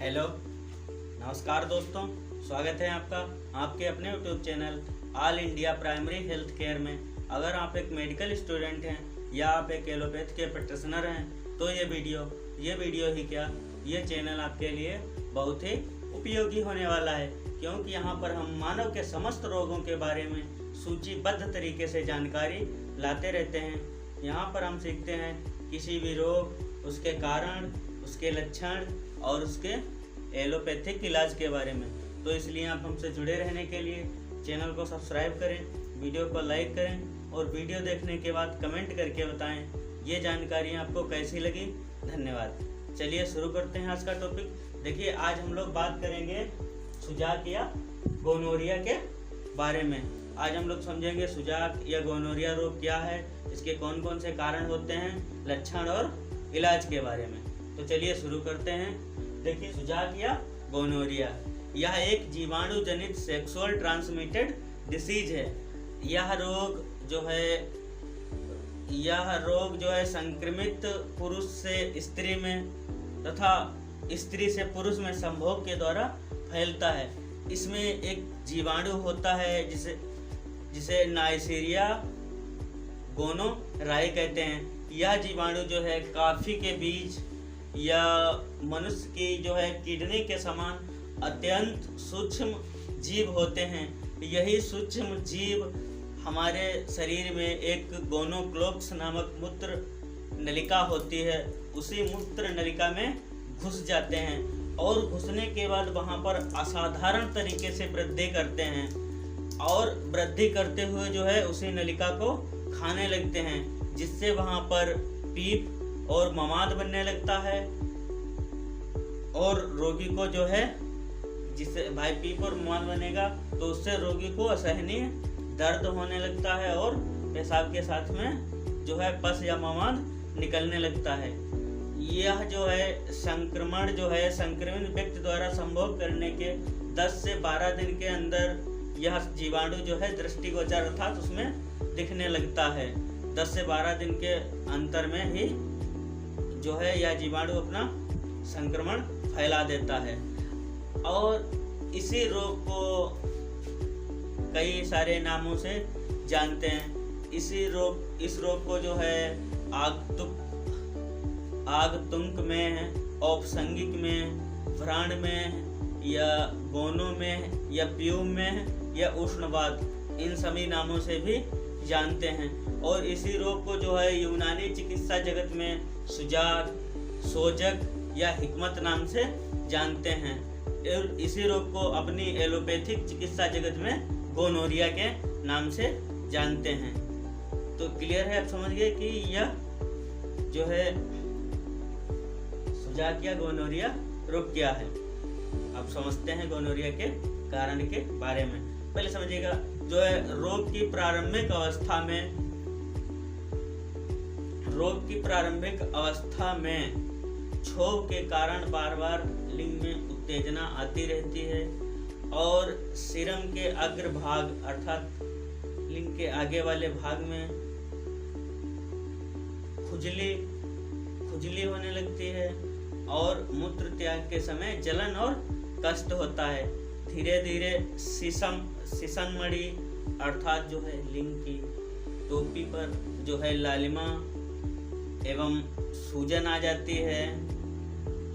Hello, नमस्कार दोस्तों। स्वागत है आपका आपके अपने YouTube channel all India primary health care में। अगर आप एक मेडिकल स्टूडेंट हैं या आप एक एलोपैथ के प्रैक्टिशनर हैं तो ये वीडियो ही क्या, ये चैनल आपके लिए बहुत ही उपयोगी होने वाला है, क्योंकि यहाँ पर हम मानव के समस्त रोगों के बारे में सूचीबद्ध तरीके से जानकारी लाते रहते हैं। यहाँ पर हम सीखते हैं किसी भी रोग, उसके कारण, उसके लक्षण और उसके एलोपैथिक इलाज के बारे में। तो इसलिए आप हमसे जुड़े रहने के लिए चैनल को सब्सक्राइब करें, वीडियो को लाइक करें और वीडियो देखने के बाद कमेंट करके बताएं ये जानकारी आपको कैसी लगी। धन्यवाद। चलिए शुरू करते हैं आज का टॉपिक। देखिए, आज हम लोग बात करेंगे सुजाक या गोनोरिया के बारे में। आज हम लोग समझेंगे सुजाक या गोनोरिया रोग क्या है, इसके कौन कौन से कारण होते हैं, लक्षण और इलाज के बारे में। तो चलिए शुरू करते हैं। देखिए, सुजाक या गोनोरिया यह एक जीवाणु जनित सेक्सुअल ट्रांसमिटेड डिसीज है। यह रोग जो है संक्रमित पुरुष से स्त्री में तथा स्त्री से पुरुष में संभोग के द्वारा फैलता है। इसमें एक जीवाणु होता है जिसे नाइसीरिया गोनोराई कहते हैं। यह जीवाणु जो है कॉफी के बीज या मनुष्य की जो है किडनी के समान अत्यंत सूक्ष्म जीव होते हैं। यही सूक्ष्म जीव हमारे शरीर में एक गोनोक्लोक्स नामक मूत्र नलिका होती है, उसी मूत्र नलिका में घुस जाते हैं और घुसने के बाद वहाँ पर असाधारण तरीके से वृद्धि करते हैं और वृद्धि करते हुए जो है उसी नलिका को खाने लगते हैं, जिससे वहाँ पर पीप और ममाद बनने लगता है और रोगी को जो है जिससे भाई पीप और ममाद बनेगा तो उससे रोगी को असहनीय दर्द होने लगता है और पेशाब के साथ में जो है पस या ममाद निकलने लगता है। यह जो है संक्रमण जो है संक्रमित व्यक्ति द्वारा संभोग करने के 10 से 12 दिन के अंदर यह जीवाणु जो है दृष्टिगोचर अर्थात उसमें दिखने लगता है। 10 से 12 दिन के अंतर में ही जो है यह जीवाणु अपना संक्रमण फैला देता है और इसी रोग को कई सारे नामों से जानते हैं। इस रोग को जो है आगंतुक में, औपसंगिक में, व्रण में या गोनो में या प्यूम में या उष्णवात, इन सभी नामों से भी जानते हैं। और इसी रोग को जो है यूनानी चिकित्सा जगत में सुजाक, सोजक या हिकमत नाम से जानते हैं और इसी रोग को अपनी एलोपैथिक चिकित्सा जगत में गोनोरिया के नाम से जानते हैं। तो क्लियर है, आप समझ गए कि यह जो है सुजाक या गोनोरिया रोग क्या है। अब समझते हैं गोनोरिया के कारण के बारे में। पहले समझिएगा, जो है रोग की प्रारंभिक अवस्था में क्षोभ के कारण बार बार लिंग में उत्तेजना आती रहती है और सिरम के अग्रभाग अर्थात लिंग के आगे वाले भाग में खुजली होने लगती है और मूत्र त्याग के समय जलन और कष्ट होता है। धीरे धीरे सीसन मणि अर्थात जो है लिंग की टोपी पर जो है लालिमा एवं सूजन आ जाती है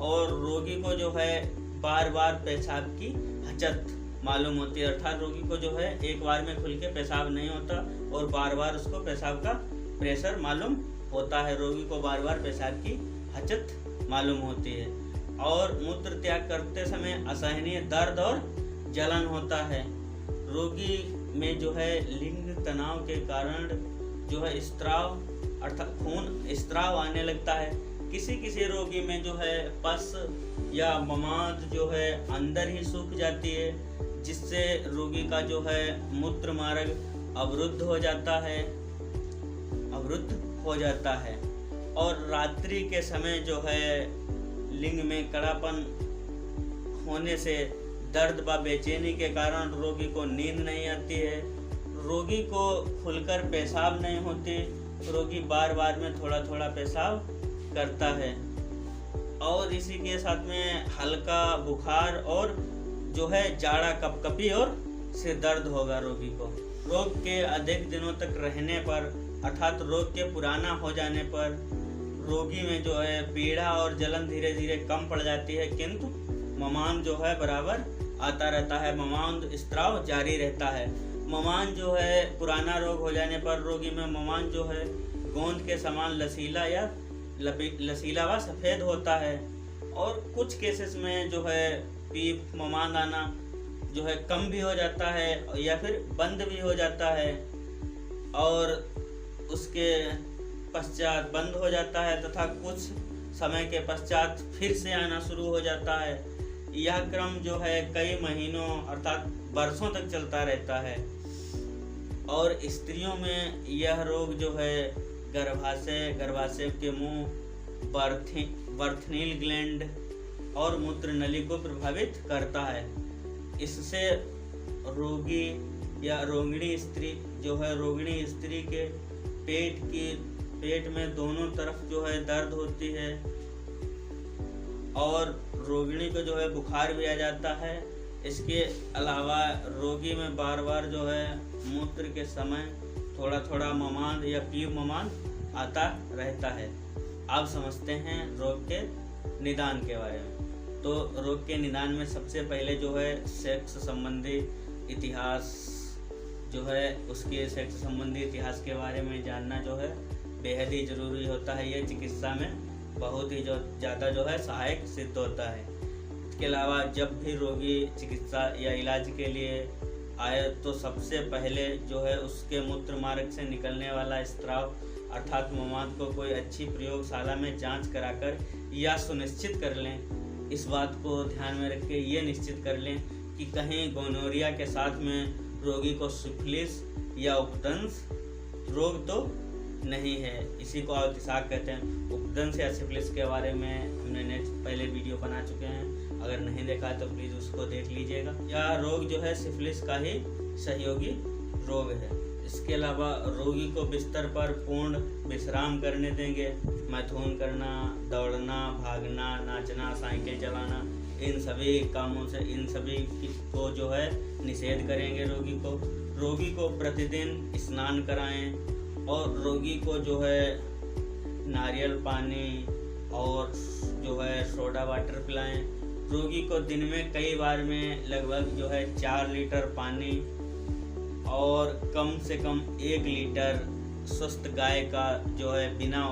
और रोगी को जो है बार बार पेशाब की हचत मालूम होती है। अर्थात रोगी को जो है एक बार में खुल के पेशाब नहीं होता और बार बार उसको पेशाब का प्रेशर मालूम होता है। रोगी को बार बार पेशाब की हचत मालूम होती है और मूत्र त्याग करते समय असहनीय दर्द और जलन होता है। रोगी में जो है लिंग तनाव के कारण जो है स्त्राव अर्थात खून स्त्राव आने लगता है। किसी रोगी में जो है पस या ममाद जो है अंदर ही सूख जाती है, जिससे रोगी का जो है मूत्र मार्ग अवरुद्ध हो जाता है और रात्रि के समय जो है लिंग में कड़ापन होने से दर्द व बेचैनी के कारण रोगी को नींद नहीं आती है। रोगी को खुलकर पेशाब नहीं होती, रोगी बार बार में थोड़ा थोड़ा पेशाब करता है। और इसी के साथ में हल्का बुखार और जो है जाड़ा, कपकपी और सिर दर्द होगा रोगी को। रोग के अधिक दिनों तक रहने पर अर्थात रोग के पुराना हो जाने पर रोगी में जो है पीड़ा और जलन धीरे धीरे कम पड़ जाती है, किंतु ममान जो है बराबर आता रहता है, ममान स्त्राव जारी रहता है। ममान जो है पुराना रोग हो जाने पर रोगी में ममान जो है गोंद के समान लसीला या लसीला व सफ़ेद होता है, और कुछ केसेस में जो है पीप, ममान आना जो है कम भी हो जाता है या फिर बंद भी हो जाता है, और उसके पश्चात बंद हो जाता है तथा कुछ समय के पश्चात फिर से आना शुरू हो जाता है। यह क्रम जो है कई महीनों अर्थात वर्षों तक चलता रहता है। और स्त्रियों में यह रोग जो है गर्भाशय के मुंह, बर्थनील ग्लैंड और मूत्र नली को प्रभावित करता है। इससे रोगी या रोगिणी स्त्री जो है, रोगिणी स्त्री के पेट में दोनों तरफ जो है दर्द होती है, और रोगिणी को जो है बुखार भी आ जाता है। इसके अलावा रोगी में बार बार जो है मूत्र के समय थोड़ा थोड़ा ममान या पीव ममान आता रहता है। अब समझते हैं रोग के निदान के बारे में। तो रोग के निदान में सबसे पहले जो है सेक्स संबंधी इतिहास जो है, उसके सेक्स संबंधी इतिहास के बारे में जानना जो है बेहद ही ज़रूरी होता है। यह चिकित्सा में बहुत ही ज़्यादा जो है सहायक सिद्ध होता है। इसके अलावा जब भी रोगी चिकित्सा या इलाज के लिए आए तो सबसे पहले जो है उसके मूत्र मार्ग से निकलने वाला स्त्राव अर्थात ममाद को कोई अच्छी प्रयोगशाला में जांच कराकर या सुनिश्चित कर लें। इस बात को ध्यान में रख के ये निश्चित कर लें कि कहीं गोनोरिया के साथ में रोगी को सिफिलिस या उपदंस रोग तो नहीं है। इसी को अवतिसाक कहते हैं। उपदंस या सिफिलिस के बारे में हमने पहले वीडियो बना चुके हैं, अगर नहीं देखा तो प्लीज़ उसको देख लीजिएगा। यह रोग जो है सिफिलिस का ही सहयोगी रोग है। इसके अलावा रोगी को बिस्तर पर पूर्ण विश्राम करने देंगे। मैथुन करना, दौड़ना, भागना, नाचना, साइकिल चलाना, इन सभी कामों से इन सभी को जो है निषेध करेंगे रोगी को प्रतिदिन स्नान कराएं, और रोगी को जो है नारियल पानी और जो है सोडा वाटर पिलाएं। रोगी को दिन में कई बार में लगभग जो है 4 लीटर पानी और कम से कम 1 लीटर स्वस्थ गाय का जो है बिना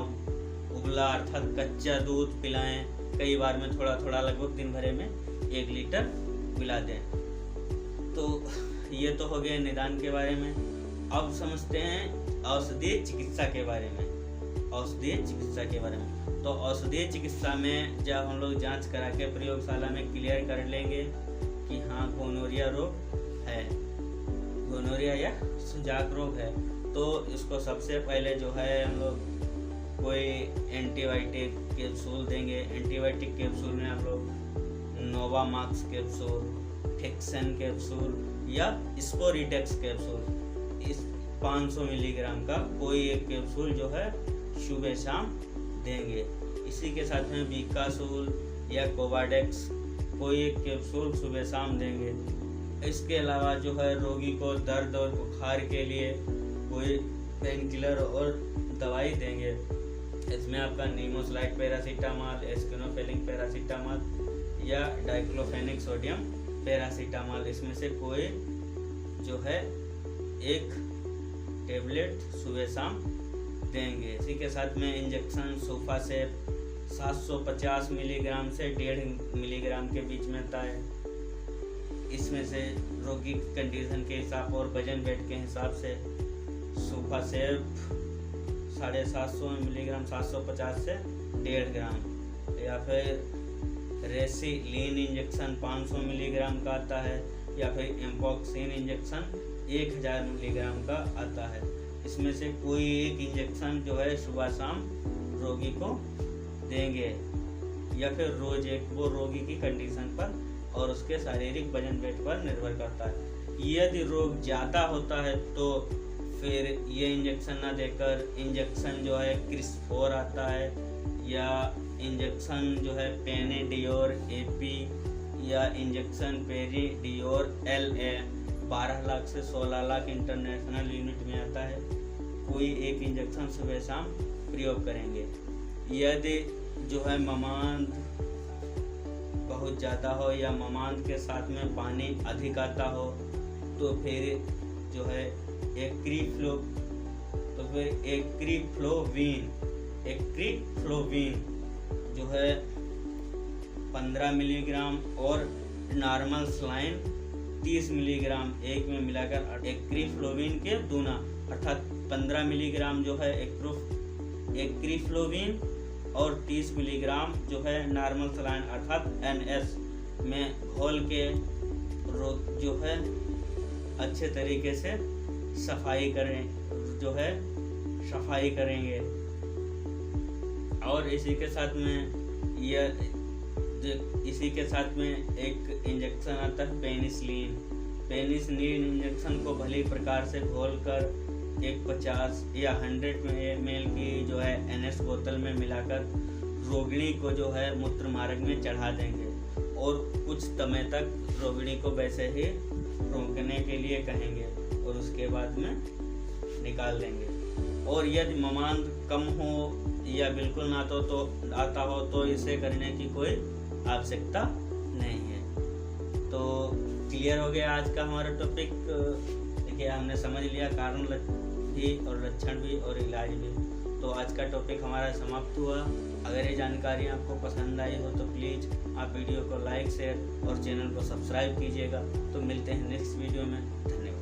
उबला अर्थात कच्चा दूध पिलाएं। कई बार में थोड़ा थोड़ा लगभग दिन भरे में 1 लीटर पिला दें। तो ये तो हो गया निदान के बारे में। अब समझते हैं औषधीय चिकित्सा के बारे में। तो औषधीय चिकित्सा में जब हम लोग जांच करा के प्रयोगशाला में क्लियर कर लेंगे कि हाँ गोनोरिया रोग है, गोनोरिया या सुजाक रोग है, तो इसको सबसे पहले जो है हम लोग कोई एंटीबायोटिक कैप्सूल देंगे। एंटीबायोटिक कैप्सूल में हम लोग नोवामाक्स कैप्सूल, ठेक्सन कैप्सूल या स्पोरिटेक्स कैप्सूल, इस 500 मिलीग्राम का कोई एक कैप्सूल जो है सुबह शाम देंगे। इसी के साथ में बीकासूल या कोवाडेक्स कोई एक कैप्सूल सुबह शाम देंगे। इसके अलावा जो है रोगी को दर्द और बुखार के लिए कोई पेन किलर और दवाई देंगे। इसमें आपका नीमोसलाइड पैरासीटामॉल, एस्किनोफेलिन पैरासीटामॉल या डाइक्लोफेनिक सोडियम पैरासीटामॉल, इसमें से कोई जो है एक टेबलेट सुबह शाम देंगे। इसी के साथ में इंजेक्शन सोफासेप 750 मिलीग्राम से 1.5 मिलीग्राम के बीच में आता है। इसमें से रोगी की कंडीशन के हिसाब और वजन वेट के हिसाब से सोफासेप 750 मिलीग्राम 750 से 1.5 ग्राम, या फिर रेसिलीन इंजेक्शन 500 मिलीग्राम का आता है, या फिर एम्पॉक्सिन इंजेक्शन 1000 मिलीग्राम का आता है। इसमें से कोई एक इंजेक्शन जो है सुबह शाम रोगी को देंगे, या फिर रोज एक, वो रोगी की कंडीशन पर और उसके शारीरिक वजन वेट पर निर्भर करता है। यदि रोग ज़्यादा होता है तो फिर ये इंजेक्शन ना देकर इंजेक्शन जो है क्रिस्फोर आता है या इंजेक्शन जो है पेनिडियोर एपी या इंजेक्शन पेरिडियोर LA 12 लाख से 16 लाख इंटरनेशनल यूनिट में आता है। कोई एक इंजेक्शन सुबह शाम प्रयोग करेंगे। यदि जो है ममांध बहुत ज़्यादा हो या ममांध के साथ में पानी अधिक आता हो तो फिर जो है एक्रिफ्लोवीन जो है 15 मिलीग्राम और नॉर्मल सलाइन 30 मिलीग्राम एक में मिलाकर एक्रिफ्लोवीन के दूना अर्थात 15 मिलीग्राम जो है एक्रिफ्लोवीन और 30 मिलीग्राम जो है नॉर्मल सलाइन अर्थात NS में घोल के जो है अच्छे तरीके से सफाई करेंगे। और इसी के साथ में एक इंजेक्शन आता है पेनिसिलिन इंजेक्शन को भली प्रकार से घोलकर एक 50 या 100 ml की जो है NS बोतल में मिलाकर रोगिणी को जो है मूत्र मार्ग में चढ़ा देंगे और कुछ समय तक रोगिणी को वैसे ही रोकने के लिए कहेंगे और उसके बाद में निकाल देंगे। और यदि ममांध कम हो या बिल्कुल ना तो आता हो तो इसे करने की कोई आवश्यकता नहीं है। तो क्लियर हो गया आज का हमारा टॉपिक। देखिए हमने समझ लिया कारण भी और लक्षण भी और इलाज भी। तो आज का टॉपिक हमारा समाप्त हुआ। अगर ये जानकारी आपको पसंद आई हो तो प्लीज़ आप वीडियो को लाइक शेयर और चैनल को सब्सक्राइब कीजिएगा। तो मिलते हैं नेक्स्ट वीडियो में। धन्यवाद।